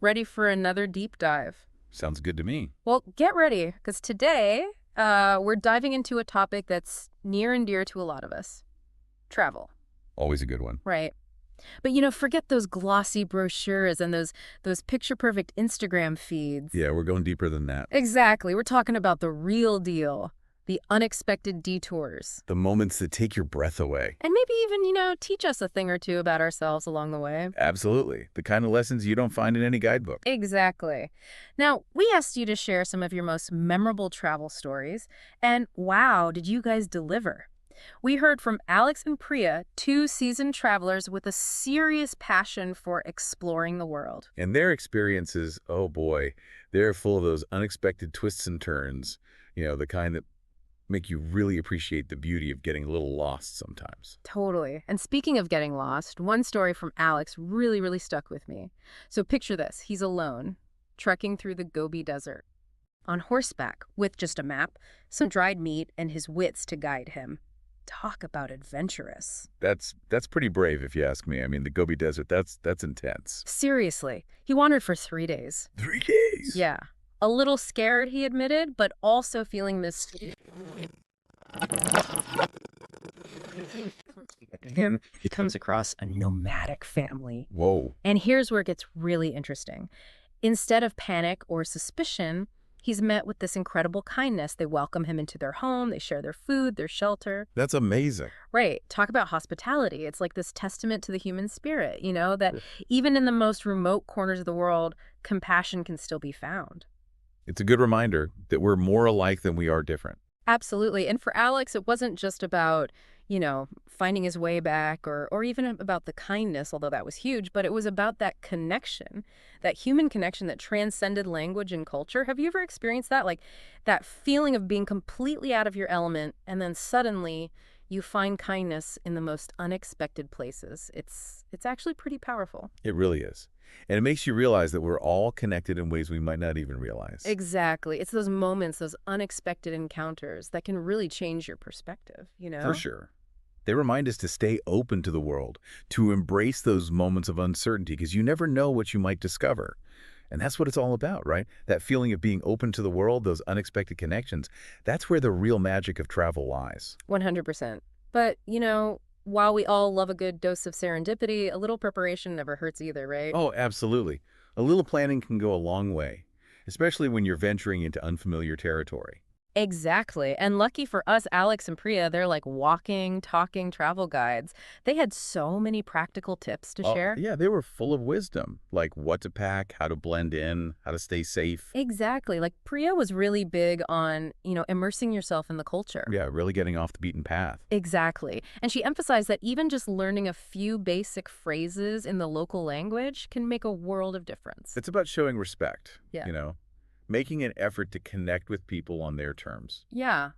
Ready for another deep dive? Sounds good to me. Well, get ready, because today we're diving into a topic that's near and dear to a lot of us. Travel, Always a good one. right? But forget those glossy brochures and those picture-perfect Instagram feeds. Yeah, we're going deeper than that. Exactly. We're talking about the real deal, the unexpected detours. The moments that take your breath away. And maybe even, teach us a thing or two about ourselves along the way. Absolutely. The kind of lessons you don't find in any guidebook. Exactly. Now, we asked you to share some of your most memorable travel stories, and wow, did you guys deliver? We heard from Alex and Priya, two seasoned travelers with a serious passion for exploring the world. And their experiences, oh boy, they're full of those unexpected twists and turns. The kind that make you really appreciate the beauty of getting a little lost sometimes. Totally. And speaking of getting lost, one story from Alex really, really stuck with me. So picture this. He's alone, trekking through the Gobi Desert, on horseback, with just a map, some dried meat, and his wits to guide him. Talk about adventurous. That's pretty brave if you ask me. I mean, the Gobi Desert, that's intense. Seriously, he wandered for 3 days. 3 days? Yeah. A little scared, he admitted, but also feeling this. He comes across a nomadic family. Whoa. And here's where it gets really interesting. Instead of panic or suspicion, he's met with this incredible kindness. They welcome him into their home. They share their food, their shelter. That's amazing. Right. Talk about hospitality. It's like this testament to the human spirit, that even in the most remote corners of the world, compassion can still be found. It's a good reminder that we're more alike than we are different. Absolutely. And for Alex, it wasn't just about, finding his way back or even about the kindness, although that was huge, but it was about that connection, that human connection that transcended language and culture. Have you ever experienced that? Like that feeling of being completely out of your element and then suddenly you find kindness in the most unexpected places. It's actually pretty powerful. It really is. And it makes you realize that we're all connected in ways we might not even realize. Exactly. It's those moments, those unexpected encounters that can really change your perspective. For sure. They remind us to stay open to the world, to embrace those moments of uncertainty, because you never know what you might discover. And that's what it's all about, right? That feeling of being open to the world, those unexpected connections, that's where the real magic of travel lies. 100%. But, while we all love a good dose of serendipity, a little preparation never hurts either, right? Oh, absolutely. A little planning can go a long way, especially when you're venturing into unfamiliar territory. Exactly. And lucky for us, Alex and Priya, they're like walking, talking travel guides. They had so many practical tips to Oh, share. yeah, they were full of wisdom, like what to pack, how to blend in, how to stay safe. Exactly. Like Priya was really big on, immersing yourself in the culture. Yeah, really getting off the beaten path. Exactly. And she emphasized that even just learning a few basic phrases in the local language can make a world of difference. It's about showing respect, Yeah. making an effort to connect with people on their terms. Yeah.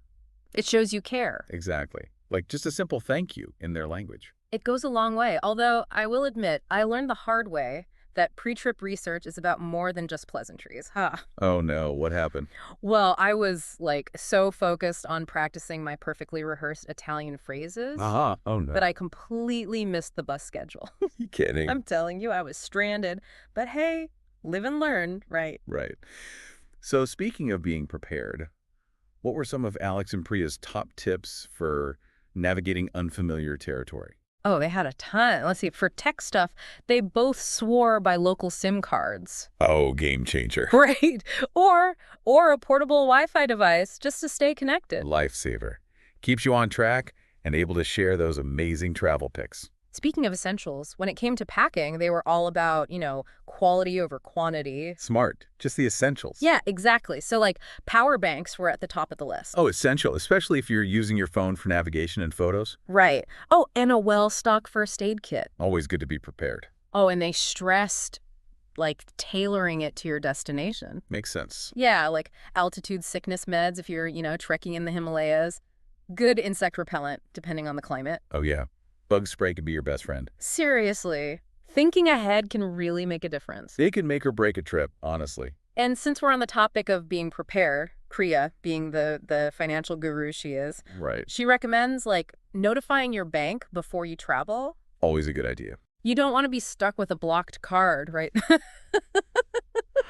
It shows you care. Exactly. Like just a simple thank you in their language. It goes a long way. Although I will admit, I learned the hard way that pre-trip research is about more than just pleasantries. Oh no, what happened? Well, I was like so focused on practicing my perfectly rehearsed Italian phrases Oh no. that I completely missed the bus schedule. You kidding? I'm telling you, I was stranded. But hey, live and learn, right? Right. So speaking of being prepared, what were some of Alex and Priya's top tips for navigating unfamiliar territory? Oh, they had a ton. Let's see. For tech stuff, they both swore by local SIM cards. Oh, game changer. Right. Or a portable Wi-Fi device just to stay connected. Lifesaver. Keeps you on track and able to share those amazing travel pics. Speaking of essentials, when it came to packing, they were all about, quality over quantity. Smart. Just the essentials. Yeah, exactly. So like power banks were at the top of the list. Oh, essential, especially if you're using your phone for navigation and photos. Right. Oh, and a well-stocked first aid kit. Always good to be prepared. Oh, and they stressed like tailoring it to your destination. Makes sense. Yeah, like altitude sickness meds if you're, trekking in the Himalayas. Good insect repellent, depending on the climate. Oh, yeah. Bug spray could be your best friend. Seriously, thinking ahead can really make a difference. They can make or break a trip, honestly. And since we're on the topic of being prepared, Kriya, being the financial guru she is, Right. she recommends like notifying your bank before you travel. Always a good idea. You don't want to be stuck with a blocked card, right?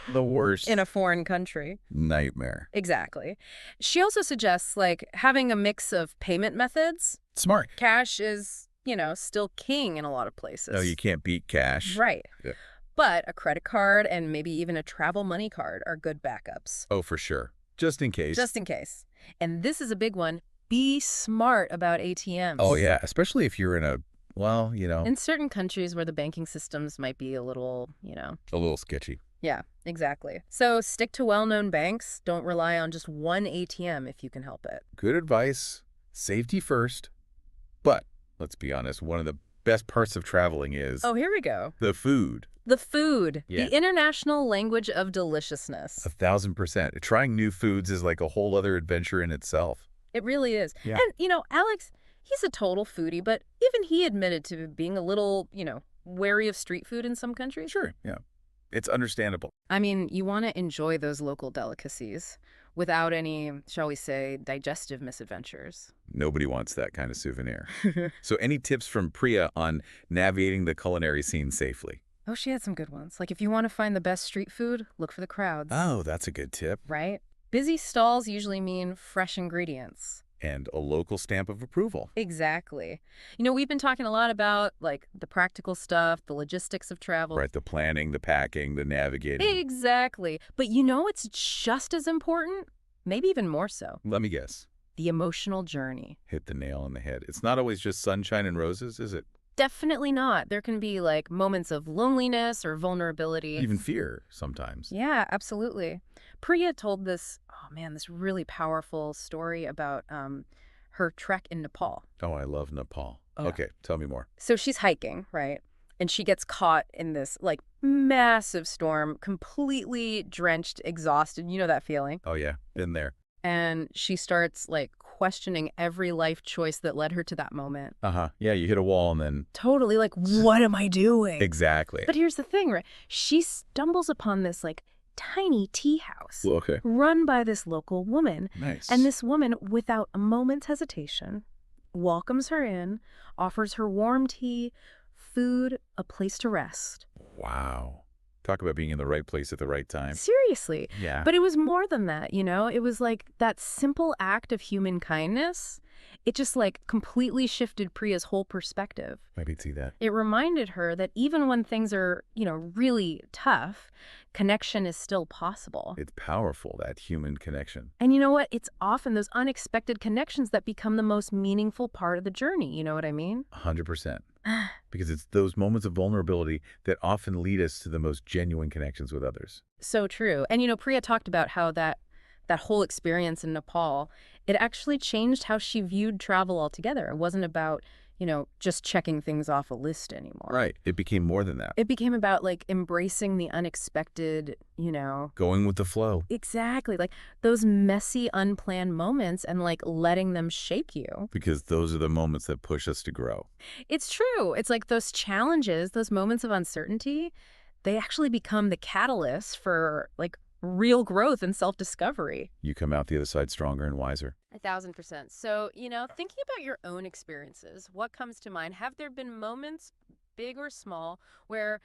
The In a worst foreign country. nightmare. Exactly. She also suggests like having a mix of payment methods. Smart. Cash is, still king in a lot of No, you places. can't beat cash. Right. Yeah. But a credit card and maybe even a travel money card are good backups, Oh, for sure. Just in case. just in case. And this is a big one. Be smart about Oh, ATMs. yeah. Especially if you're in a, well, In certain countries where the banking systems might be a little, a little sketchy. Yeah, exactly. So stick to well-known banks. Don't rely on just one ATM if you can help it. Good advice. Safety first. But let's be honest, one of the best parts of traveling is Oh, here we go. the food. The food, Yeah. the international language of deliciousness. 1,000%. Trying new foods is like a whole other adventure in itself. It really is. Yeah. And, Alex, he's a total foodie, but even he admitted to being a little, wary of street food in some countries. Sure. Yeah. It's understandable. I mean, you want to enjoy those local delicacies without any, shall we say, digestive misadventures. Nobody wants that kind of souvenir. So any tips from Priya on navigating the culinary scene safely? Oh, she had some good ones. Like if you want to find the best street food, look for the crowds. Oh, that's a good tip. Right? Busy stalls usually mean fresh ingredients. And a local stamp of approval. Exactly. We've been talking a lot about like the practical stuff, the logistics of travel. Right, the planning, the packing, the navigating. Exactly. But it's just as important, maybe even more so, Let me guess. the emotional journey. Hit the nail on the head. It's not always just sunshine and roses, is it? Definitely not. There can be like moments of loneliness or vulnerability. Even fear sometimes. Yeah, absolutely. Priya told this really powerful story about her trek in Nepal. Oh, I love Nepal. Yeah. Okay, tell me more. So she's hiking, right? And she gets caught in this like massive storm, completely drenched, exhausted. You know that feeling? Oh, yeah, been there. And she starts like questioning every life choice that led her to that moment. Uh-huh. Yeah, you hit a wall and then... Totally like, what am I doing? Exactly. But here's the thing, right? She stumbles upon this like tiny tea house Well, okay. run by this local woman. Nice. And this woman, without a moment's hesitation, welcomes her in, offers her warm tea, food, a place to rest. Wow. Talk about being in the right place at the right time. Seriously. Yeah. But it was more than that, It was like that simple act of human kindness. It just like completely shifted Priya's whole perspective. Maybe see that. It reminded her that even when things are, really tough, connection is still possible. It's powerful, that human connection. And you know what? It's often those unexpected connections that become the most meaningful part of the journey. You know what I mean? 100%. Because it's those moments of vulnerability that often lead us to the most genuine connections with others. So true. And, Priya talked about how that whole experience in Nepal, it actually changed how she viewed travel altogether. It wasn't about, just checking things off a list anymore. Right. It became more than that. It became about like embracing the unexpected, Going with the flow. Exactly. Like those messy, unplanned moments and like letting them shape you. Because those are the moments that push us to grow. It's true. It's like those challenges, those moments of uncertainty, they actually become the catalyst for like real growth and self-discovery. You come out the other side stronger and wiser. 1,000%. So, thinking about your own experiences, what comes to mind? Have there been moments, big or small, where,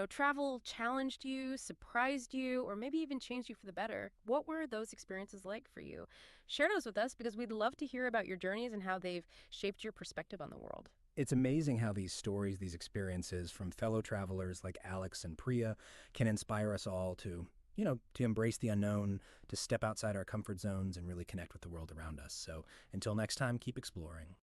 travel challenged you, surprised you, or maybe even changed you for the better? What were those experiences like for you? Share those with us because we'd love to hear about your journeys and how they've shaped your perspective on the world. It's amazing how these stories, these experiences from fellow travelers like Alex and Priya can inspire us all to embrace the unknown, to step outside our comfort zones and really connect with the world around us. So until next time, keep exploring.